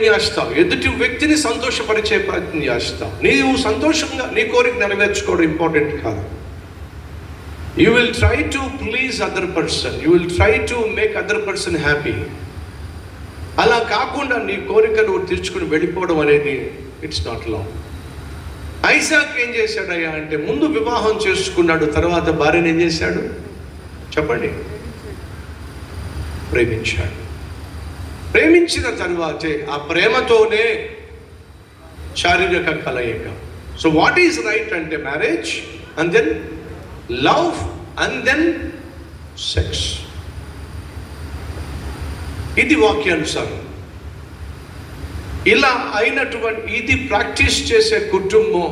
చేస్తావు, ఎదుటి వ్యక్తిని సంతోషపరిచే ప్రయత్నం చేస్తావు. నీవు సంతోషంగా నీ కోరిక నెరవేర్చుకోవడం ఇంపార్టెంట్ కాదు. You will try to please other person, you will try to make other person happy. అలా కాకుండా నీ కోరిక నువ్వు తీర్చుకుని వెళ్ళిపోవడం అనేది ఇట్స్ నాట్ లవ్. ఐసాక్ ఏం చేశాడయ్యా అంటే ముందు వివాహం చేసుకున్నాడు, తర్వాత భార్యను ఏం చేశాడు చెప్పండి? ప్రేమించాడు. ప్రేమించిన తరువాతే ఆ ప్రేమతోనే శారీరక కలయిక. సో వాట్ ఈజ్ రైట్ అంటే marriage and then love and then sex. ఇది వాక్యానుసారం. ఇలా అయినటువంటి ఇది ప్రాక్టీస్ చేసే కుటుంబం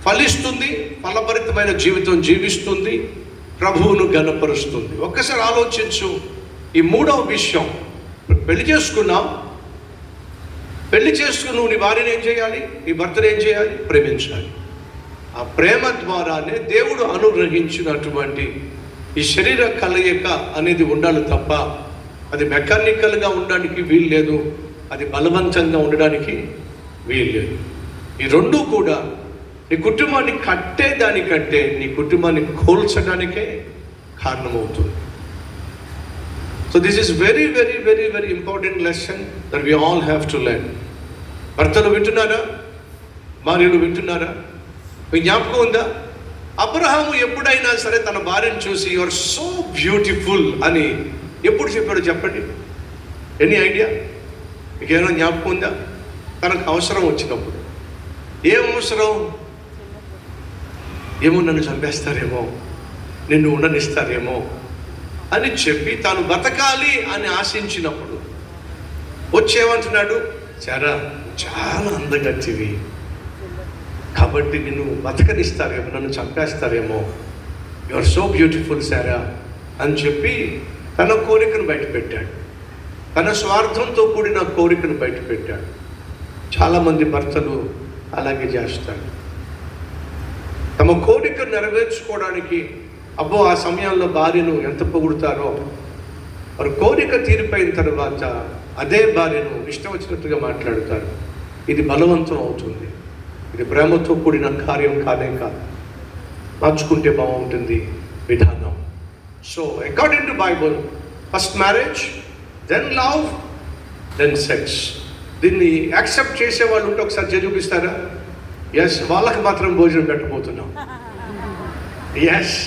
ఫలిస్తుంది, ఫలభరితమైన జీవితం జీవిస్తుంది, ప్రభువును ఘనపరుస్తుంది. ఒక్కసారి ఆలోచించు. ఈ మూడవ విషయం, పెళ్లి చేసుకున్నావు, పెళ్లి చేసుకుని నువ్వు నీ భార్యను ఏం చేయాలి, నీ భర్తను ఏం చేయాలి? ప్రేమించాలి. ఆ ప్రేమ ద్వారానే దేవుడు అనుగ్రహించినటువంటి ఈ శరీర కలయిక అనేది ఉండాలి తప్ప అది మెకానికల్గా ఉండడానికి వీలు లేదు, అది బలవంతంగా ఉండడానికి వీలు లేదు. ఈ రెండూ కూడా నీ కుటుంబాన్ని కట్టేదానికంటే నీ కుటుంబాన్ని కోల్చడానికే కారణమవుతుంది. So this is very, very, very, very important lesson that we all have to learn. భర్తలు వింటున్నారా? భార్యలు వింటున్నారా? మీ జ్ఞాపకం ఉందా? అబ్రహాము ఎప్పుడైనా సరే తన భార్యను చూసి యు ఆర్ సో బ్యూటిఫుల్ అని ఎప్పుడు చెప్పాడు చెప్పండి? Any idea? మీకు ఏమైనా జ్ఞాపకం ఉందా? తనకు అవసరం వచ్చినప్పుడు. ఏం అవసరం? ఏమో నన్ను చంపేస్తారేమో, నిన్ను ఉండనిస్తారేమో అని చెప్పి తాను బతకాలి అని ఆశించినప్పుడు వచ్చేమంటున్నాడు? సారా చాలా అందగత్తివి, కాబట్టి నిన్ను బతకనిస్తారేమో, నన్ను చంపేస్తారేమో, యు ఆర్ సో బ్యూటిఫుల్ సారా అని చెప్పి తన కోరికను బయటపెట్టాడు. తన స్వార్థంతో కూడిన కోరికను బయటపెట్టాడు. చాలామంది భర్తలు అలాగే చేస్తారు. తమ కోరికను నెరవేర్చుకోవడానికి అబ్బో ఆ సమయంలో భార్యను ఎంత పొగుడుతారో, వారు కోరిక తీరిపోయిన తర్వాత అదే భార్యను ఇష్టం వచ్చినట్టుగా మాట్లాడతారు. ఇది బలవంతం అవుతుంది, ఇది ప్రేమతో కూడిన కార్యం కాదే కాదు. మార్చుకుంటే బాగుంటుంది విధానం. So according to Bible, first marriage, then love, then sex. దీన్ని యాక్సెప్ట్ చేసేవాళ్ళు ఉంటే ఒకసారి చూపిస్తారా? ఎస్, వాళ్ళకి మాత్రం భోజనం పెట్టబోతున్నాం. ఎస్.